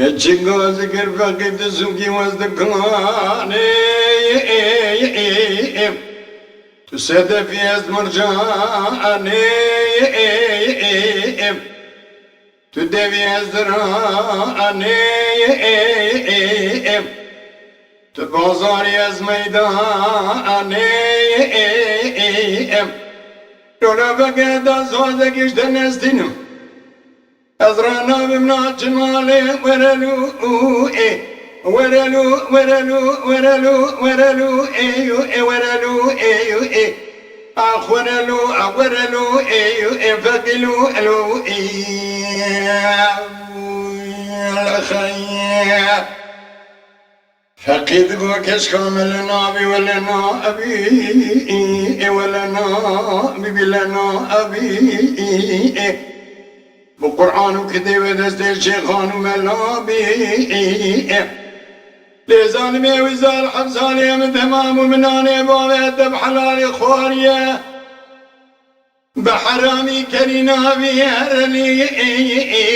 يتشقى ذكر فقد سوقي وازدقاني تسد في أزمر جاني تدفي أزراني تبازاري أزميداني لولا فقد أزوازك اشتنستنم أزرانا بمنا جمالي ورلو ورلو ورلو ورلو ورلو ايو ورلو ايو اخ ورلو ورلو ايو فقلو الو الخير فقيد قوكش كامل نابي ولا نابي ولا نابي بلا نابي بقرآن وكتاب دست الشيخان وملابي لزالمي وزال حبساني من تمام ومناني بابي بحلال خوارية بحرامي كرينابي هرلي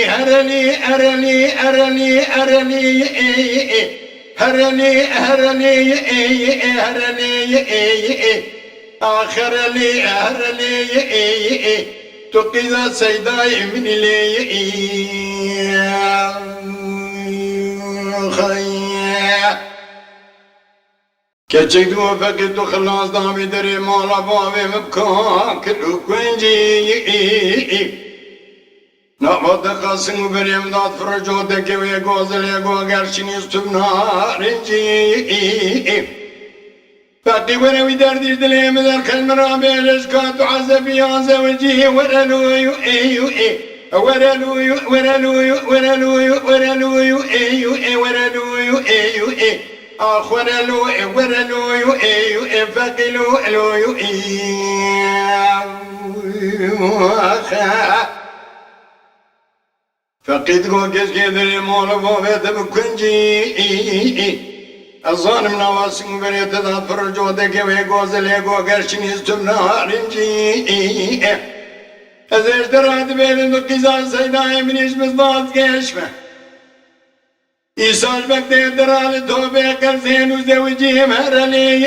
هرلي هرلي هرلي هرلي هرلي هرلي هرلي آخر لي هرلي تقيد سيداي من لي خير كتشك دو فقد خلاص دامي دري مالا بابي مبكاك الوكوينجي نابد قاسم وبريم داد فرجو دكي ويقوزل يقو قرشني استبنارنجي فقي ونوي دردي دلي مدر كالمرا بيلشكات عزبي عزوجي ورلويو ايو اي ورلويو ورلويو ورلويو ورلويو ايو اي ورلويو ايو اي اخ ورلويو ورلويو ايو اي فقلو الويو فقيد قوكش كيدري مولا بوبيت بكنجي الظالم نواسم بريت ذات فرجو دكي ويقوزل يقو قرشني استمنا رنجي ازيش درات بيلن دقيزان سيداي من يشمس ضاد كيشمه إيساش بكتي درال توبي قرزين وزوجيهم هرلي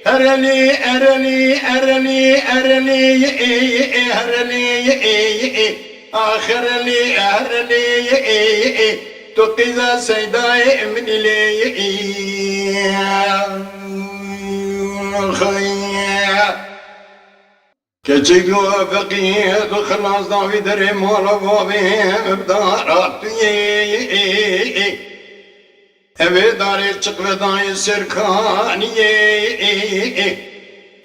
هرلي هرلي هرلي هرلي هرلي آخر لي هرلي تقيزا سيداي من لي خير كتشيكو فقيد وخلاص ضاوي دري مولا بابي بدارات ابي داري تشقل داي سركاني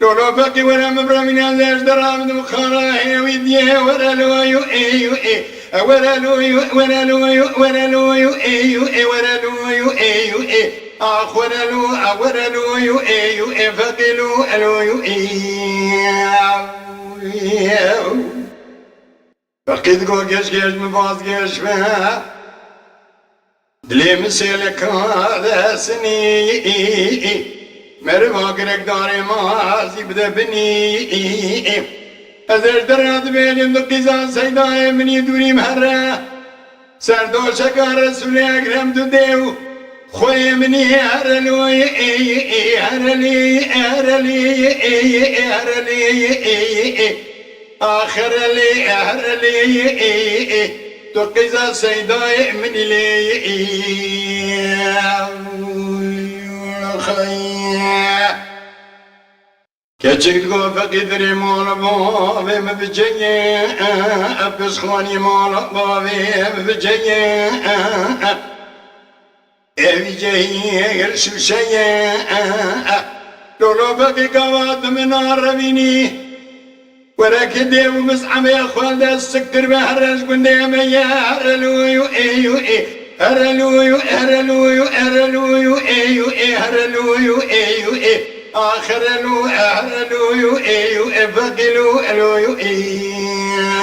لولو فقي ولا مبرمين ازيش درام دمخارا ويديه ولا لويو ايو ورلويو ورلويو ورلويو ايو ورلويو ايو اخ ورلو ورلويو ايو فقلو الويو فقيد قوكش كيش مفاز كيش فا دلي مسيلك هذا سني مرفا كرك داري مازي بدا بني ازر درات بيني دقيزان سيداي من يدوري مهرة سردو شكا رسول اكرم تديو خوي مني هرلوي هرلي هرلي هرلي آخر لي هرلي دقيزان سيداي من لي خير كتشك تقول فقدري مالا بابي مبجي أبس خواني مالا بابي مبجي أبي جاي يرسل شيء لولو فقي قواد من عربيني وراك ديو مسعم يا اخوان دا السكر بهرج قندي ميا هرلويو ايو هرلويو هرلويو هرلويو ايو هرلويو ايو آخر لو أهلو إيو إفقلو ألو إيخا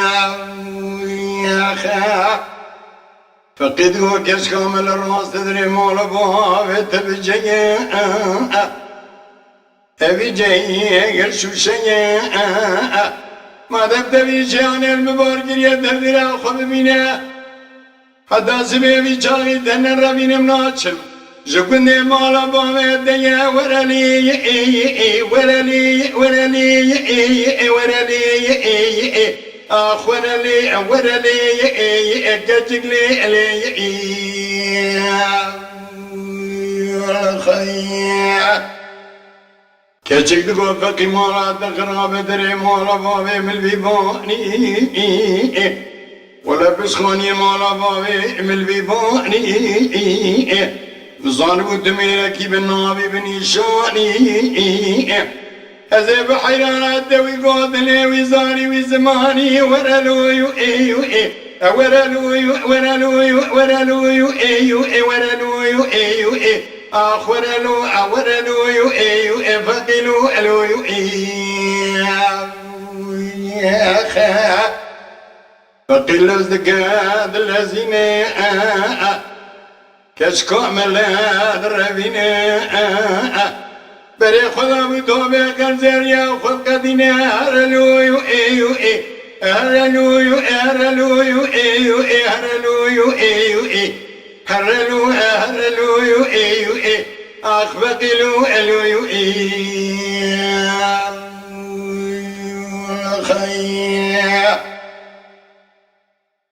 فقدوا كشكم الراس تدري مولا بوها تبجي أبجي قرشو شي ما تبتبي شيئا المبارك يدهدر أخذ منا حتى سبيبي شاغي دن الربين مناتشم جكن مالا بامي الدنيا ورالي ورالي ورالي ورالي آخ ورالي ورالي كتقلي علي الخير كتشك تقول فقي مالا تقرا بدري مالا بابي من البيباني ولا بسخوني مالا بابي من البيباني ظالم الدميركي بالنابي بنيشاني هذا بحيران الدوي قادلي وزاري وزماني ورلوي ورلوي ورلوي ورلوي ورلوي آخ ورلوي فقلو ألوي فقل ازدقاد الذين كشكو ملاد ربنا بري خدا بتوبة كنزر يا خد كدينا هرلوي هرلوي هرلوي هرلوي هرلوي هرلوي آخ بقلو ألوي خير